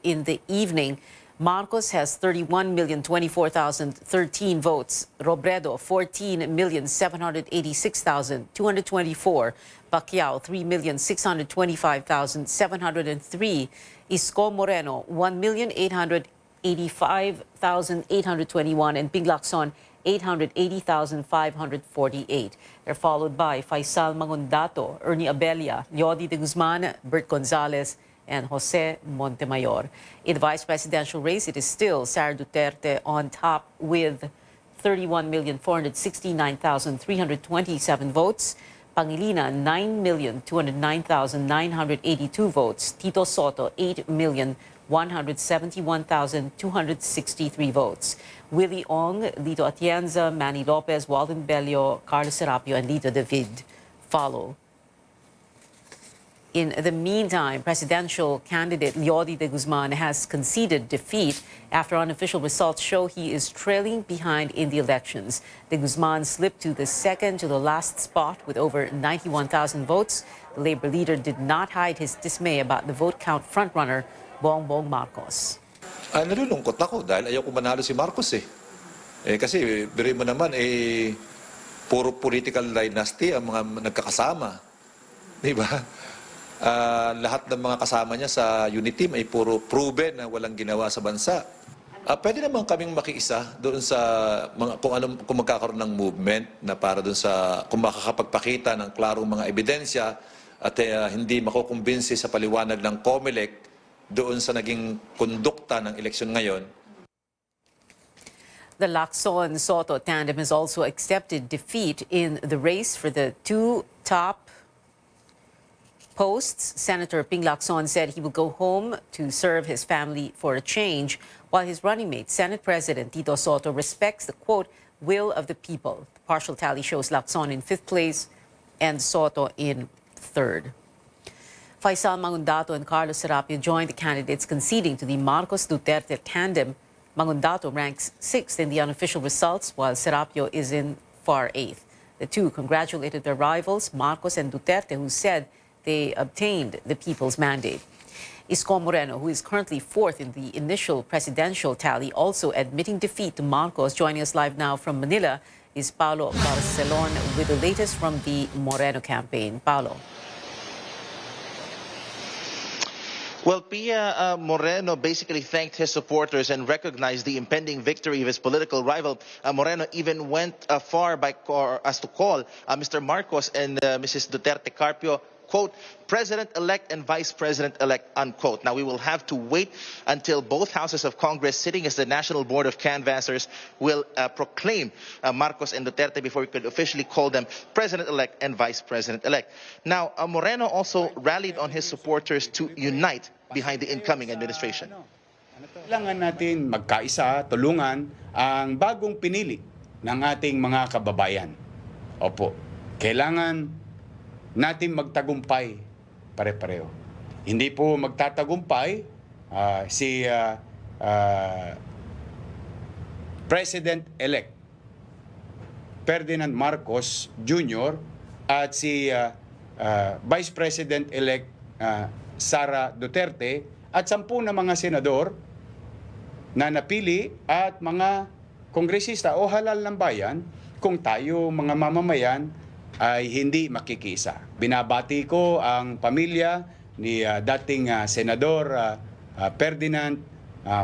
in the evening. Marcos has 31,024,013 votes. Robredo, 14,786,224. Pacquiao, 3,625,703. Isko Moreno, 1,885,821, and Ping Lacson, 880,548. They're followed by Faisal Mangundato, Ernie Abella, Yodi de Guzman, Bert Gonzalez, and Jose Montemayor. In the vice presidential race, it is still Sara Duterte on top with 31,469,327 votes. Pangilinan, 9,209,982 votes. Tito Soto, 8,171,263 votes. Willie Ong, Lito Atienza, Manny Lopez, Walden Bello, Carlos Serapio, and Lito David follow. In the meantime, presidential candidate Yodi de Guzman has conceded defeat after unofficial results show he is trailing behind in the elections. De Guzman slipped to the second to the last spot with over 91,000 votes. The Labor leader did not hide his dismay about the vote count frontrunner Bongbong Marcos. Nalulungkot ako dahil ayaw ko manalo si Marcos eh. Kasi biruin mo naman, puro political dynasty ang mga nagkakasama. Di ba? Lahat ng mga kasama niya sa unit team ay puro proven na walang ginawa sa bansa. Pwede naman kaming makiisa doon sa mga, kung magkakaroon ng movement na para doon sa kung makakapagpakita ng klarong mga ebidensya at hindi makukumbinsi sa paliwanag ng COMELEC doon sa naging kondukta ng eleksyon ngayon. The Lacson-Soto tandem has also accepted defeat in the race for the two top posts. Senator Ping Lacson said he will go home to serve his family for a change, while his running mate, Senate President Tito Soto, respects the, quote, will of the people. The partial tally shows Lacson in 5th place and Soto in 3rd. Faisal Mangundato and Carlos Serapio joined the candidates conceding to the Marcos-Duterte tandem. Mangundato ranks 6th in the unofficial results, while Serapio is in far 8th. The two congratulated their rivals, Marcos and Duterte, who said they obtained the people's mandate. Isko Moreno, who is currently 4th in the initial presidential tally, also admitting defeat to Marcos. Joining us live now from Manila is Paulo Barcelon with the latest from the Moreno campaign. Paulo. Well, Pia, Moreno basically thanked his supporters and recognized the impending victory of his political rival. Moreno even went far as to call Mr. Marcos and Mrs. Duterte Carpio, quote, President-elect and Vice President-elect, unquote. Now, we will have to wait until both houses of Congress, sitting as the National Board of Canvassers, will proclaim Marcos and Duterte before we could officially call them President-elect and Vice President-elect. Now, Moreno also rallied on his supporters to unite behind the incoming administration. Kailangan natin magkaisa, tulungan ang bagong pinili ng ating mga kababayan. Opo, kailangan natin magtagumpay pare-pareho. Hindi po magtatagumpay si President-elect Ferdinand Marcos Jr. at si Vice President-elect Sara Duterte at 10 na mga senador na napili at mga kongresista o halal ng bayan kung tayo mga mamamayan ay hindi makikisa. Binabati ko ang pamilya ni dating Senador Ferdinand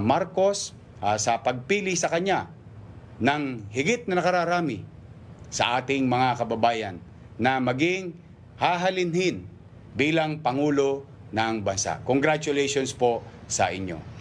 Marcos sa pagpili sa kanya ng higit na nakararami sa ating mga kababayan na maging hahalinhin bilang Pangulo ng bansa. Congratulations po sa inyo.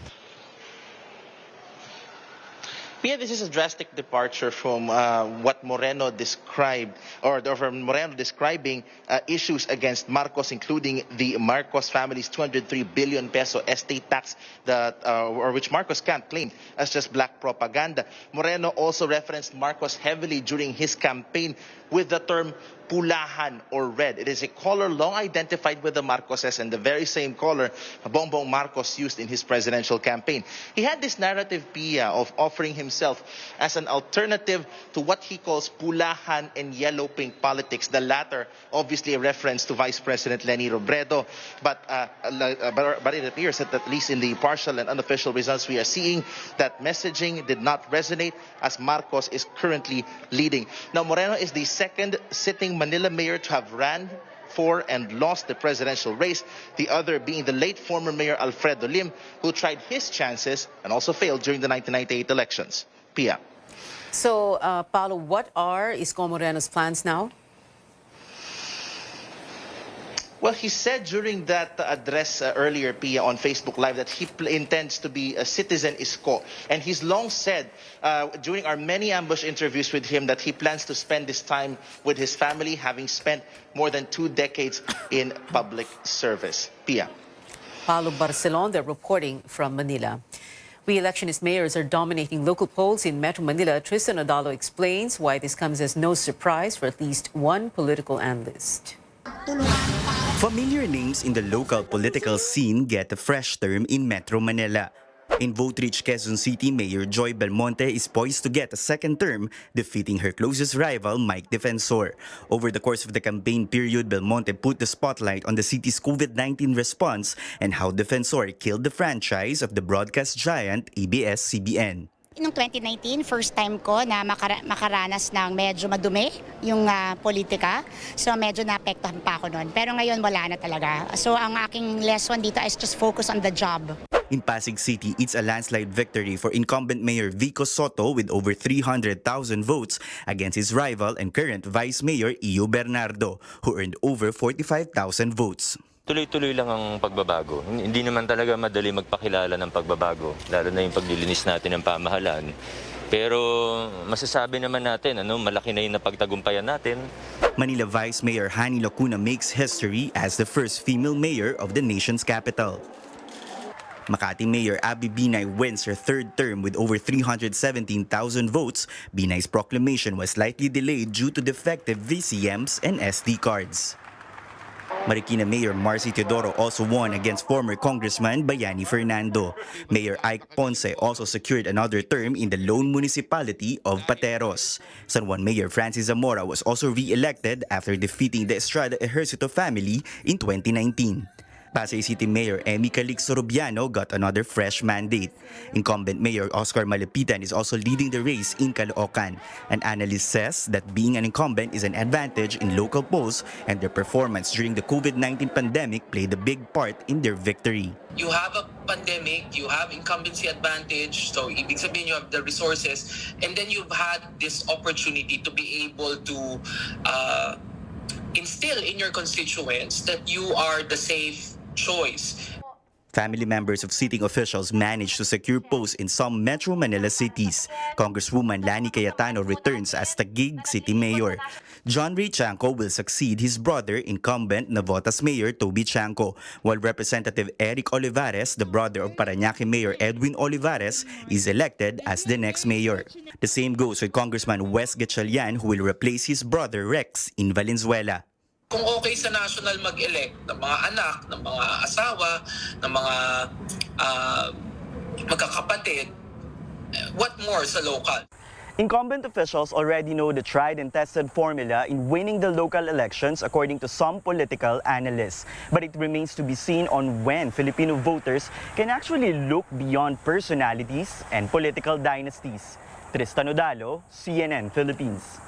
Pia, this is a drastic departure from what Moreno described, or from Moreno describing issues against Marcos, including the Marcos family's 203 billion peso estate tax, that or which Marcos can't claim as just black propaganda. Moreno also referenced Marcos heavily during his campaign with the term pulahan or red. It is a color long identified with the Marcoses and the very same color Bongbong Marcos used in his presidential campaign. He had this narrative, Pia, of offering himself as an alternative to what he calls pulahan and yellow-pink politics, the latter obviously a reference to Vice President Leni Robredo. But it appears that at least in the partial and unofficial results we are seeing, that messaging did not resonate as Marcos is currently leading. Now, Moreno is the second sitting Manila mayor to have ran for and lost the presidential race, the other being the late former Mayor Alfredo Lim, who tried his chances and also failed during the 1998 elections. Pia. So, Paolo, what are Isko Moreno's plans now? Well, he said during that address earlier, Pia, on Facebook Live, that he intends to be a citizen Isko. And he's long said during our many ambush interviews with him that he plans to spend this time with his family, having spent more than 2 decades in public service. Pia. Paolo Barcelon, they're reporting from Manila. Re-electionist mayors are dominating local polls in Metro Manila. Tristan Odalo explains why this comes as no surprise for at least one political analyst. Familiar names in the local political scene get a fresh term in Metro Manila. In vote-rich Quezon City, Mayor Joy Belmonte is poised to get a second term, defeating her closest rival, Mike Defensor. Over the course of the campaign period, Belmonte put the spotlight on the city's COVID-19 response and how Defensor killed the franchise of the broadcast giant ABS-CBN. Noong 2019, first time ko na makaranas ng medyo madumi yung politika. So medyo naapektuhan pa ako noon. Pero ngayon wala na talaga. So ang aking lesson dito is just focus on the job. In Pasig City, it's a landslide victory for incumbent Mayor Vico Soto with over 300,000 votes against his rival and current Vice Mayor Iyo Bernardo, who earned over 45,000 votes. Tuloy-tuloy lang ang pagbabago. Hindi naman talaga madali magpakilala ng pagbabago, lalo na yung paglilinis natin ng pamahalaan. Pero masasabi naman natin, malaki na yung napagtagumpayan natin. Manila Vice Mayor Hani Lacuna makes history as the first female mayor of the nation's capital. Makati Mayor Abby Binay wins her third term with over 317,000 votes. Binay's proclamation was slightly delayed due to defective VCMs and SD cards. Marikina Mayor Marcy Teodoro also won against former Congressman Bayani Fernando. Mayor Ike Ponce also secured another term in the lone municipality of Pateros. San Juan Mayor Francis Zamora was also re-elected after defeating the Estrada Ejercito family in 2019. Pasay City Mayor Emmy Calixto Rubiano got another fresh mandate. Incumbent Mayor Oscar Malapitan is also leading the race in Caloocan. An analyst says that being an incumbent is an advantage in local polls, and their performance during the COVID-19 pandemic played a big part in their victory. You have a pandemic, you have incumbency advantage, so ibig sabihin you have the resources, and then you've had this opportunity to be able to instill in your constituents that you are the safe choice. Family members of sitting officials managed to secure posts in some Metro Manila cities. Congresswoman Lani Cayetano returns as Taguig City Mayor. John Ray Chanco will succeed his brother, incumbent Navotas Mayor Toby Chanco, while Representative Eric Olivares, the brother of Parañaque Mayor Edwin Olivares, is elected as the next mayor. The same goes with Congressman Wes Gatchalian, who will replace his brother Rex in Valenzuela. Kung okay sa national mag-elect ng mga anak, ng mga asawa, ng mga magkakapatid, what more sa local? Incumbent officials already know the tried and tested formula in winning the local elections according to some political analysts. But it remains to be seen on when Filipino voters can actually look beyond personalities and political dynasties. Tristan Odalo, CNN Philippines.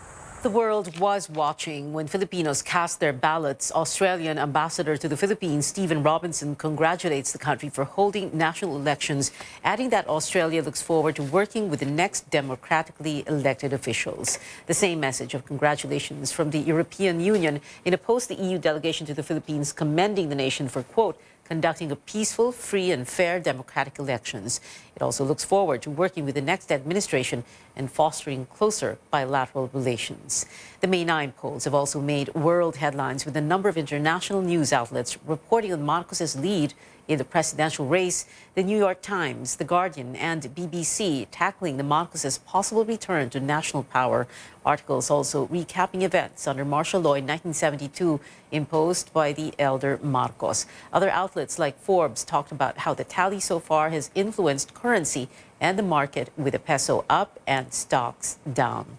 The world was watching when Filipinos cast their ballots. Australian ambassador to the Philippines, Stephen Robinson, congratulates the country for holding national elections, adding that Australia looks forward to working with the next democratically elected officials. The same message of congratulations from the European Union in a post the EU delegation to the Philippines commending the nation for, quote, conducting a peaceful, free and fair democratic elections. It also looks forward to working with the next administration and fostering closer bilateral relations. The May 9 polls have also made world headlines, with a number of international news outlets reporting on Marcos's lead in the presidential race. The New York Times, The Guardian and BBC tackling the Marcos's possible return to national power. Articles also recapping events under martial law in 1972 imposed by the elder Marcos. Other outlets like Forbes talked about how the tally so far has influenced currency and the market, with the peso up and stocks down.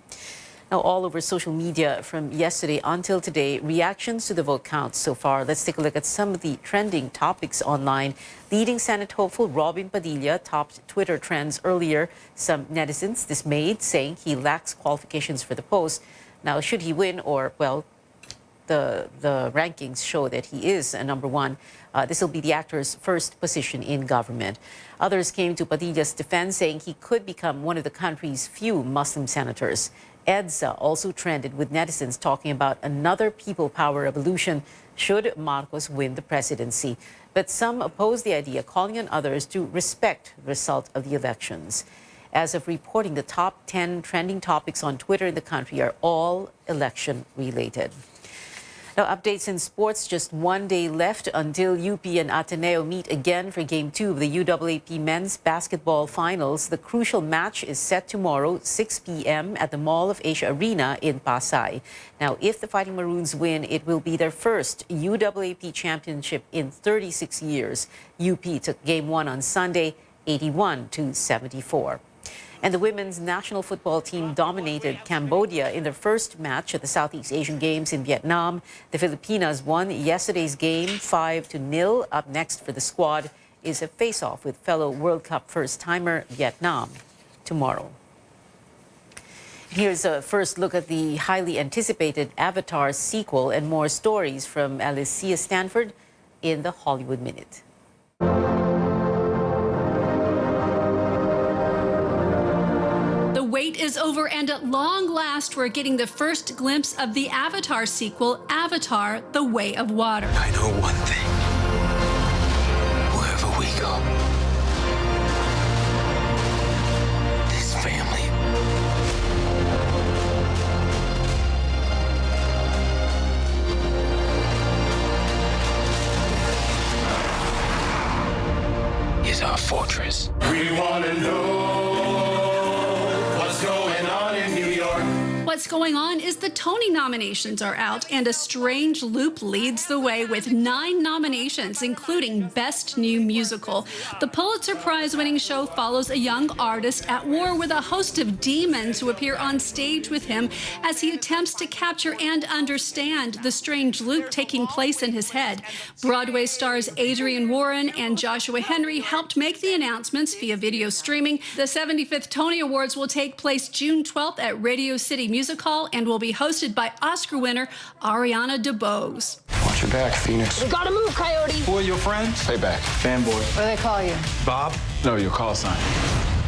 Now, all over social media from yesterday until today, reactions to the vote counts so far. Let's take a look at some of the trending topics online. Leading Senate hopeful Robin Padilla topped Twitter trends earlier. Some netizens dismayed, saying he lacks qualifications for the post. Now, should he win, or, well, the rankings show that he is a number one, this will be the actor's first position in government. Others came to Padilla's defense, saying he could become one of the country's few Muslim senators. EDSA also trended, with netizens talking about another people power revolution should Marcos win the presidency. But some oppose the idea, calling on others to respect the result of the elections. As of reporting, the top 10 trending topics on Twitter in the country are all election related. Now, updates in sports. Just 1 day left until UP and Ateneo meet again for Game 2 of the UAAP Men's Basketball Finals. The crucial match is set tomorrow, 6 p.m. at the Mall of Asia Arena in Pasay. Now, if the Fighting Maroons win, it will be their first UAAP championship in 36 years. UP took Game 1 on Sunday, 81-74. And the women's national football team dominated Cambodia in their first match at the Southeast Asian Games in Vietnam. The Filipinas won yesterday's game 5-0. Up next for the squad is a face-off with fellow World Cup first-timer Vietnam tomorrow. Here's a first look at the highly anticipated Avatar sequel, and more stories from Alicia Stanford in the Hollywood Minute. The wait is over, and at long last, we're getting the first glimpse of the Avatar sequel, Avatar: The Way of Water. I know one thing. Wherever we go, this family is our fortress. We want to know what's going on in New York. What's going on is the Tony nominations are out, and A Strange Loop leads the way with 9 nominations, including Best New Musical. The Pulitzer Prize-winning show follows a young artist at war with a host of demons who appear on stage with him as he attempts to capture and understand the strange loop taking place in his head. Broadway stars Adrian Warren and Joshua Henry helped make the announcements via video streaming. The 75th Tony Awards will take place June 12th at Radio City Music Hall and will be hosted by Oscar winner Ariana DeBose. Watch your back, Phoenix. We gotta move, Coyote. Who are your friends? Stay back. Fanboy. What do they call you? Bob? No, your call sign.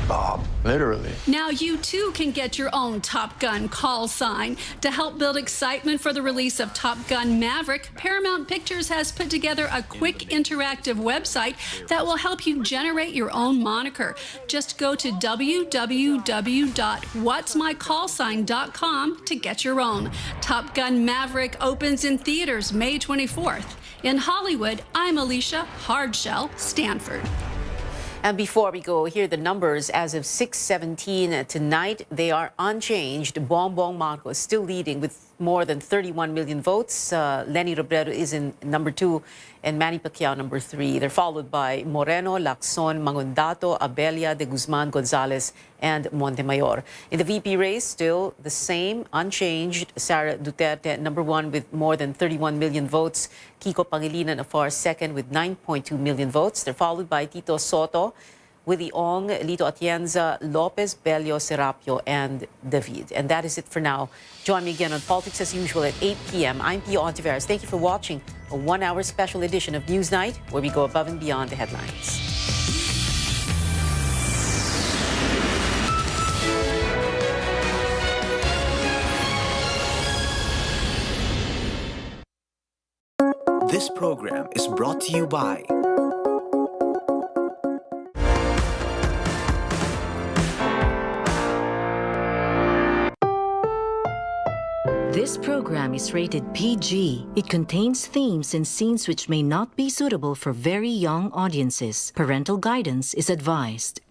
Bob. Literally. Now you too can get your own Top Gun call sign. To help build excitement for the release of Top Gun Maverick, Paramount Pictures has put together a quick interactive website that will help you generate your own moniker. Just go to www.whatsmycallsign.com to get your own. Top Gun Maverick opens in theaters May 24th. In Hollywood, I'm Alicia Hardshell Stanford. And before we go, here are the numbers as of 6:17 tonight. They are unchanged. Bongbong Marcos still leading with more than 31 million votes. Lenny Robredo is in number 2 and Manny Pacquiao number 3. They're followed by Moreno, Lacson, Mangondato, Abella, De Guzman, Gonzalez, and Montemayor. In the VP race, still the same, unchanged. Sara Duterte, number 1 with more than 31 million votes. Kiko Pangilinan, afar second with 9.2 million votes. They're followed by Tito Soto, with the Ong, Lito Atienza, Lopez, Bello, Serapio, and David. And that is it for now. Join me again on Politics as usual at 8 p.m. I'm Pio Ontiveros. Thank you for watching a one-hour special edition of Newsnight, where we go above and beyond the headlines. This program is brought to you by This program is rated PG. It contains themes and scenes which may not be suitable for very young audiences. Parental guidance is advised.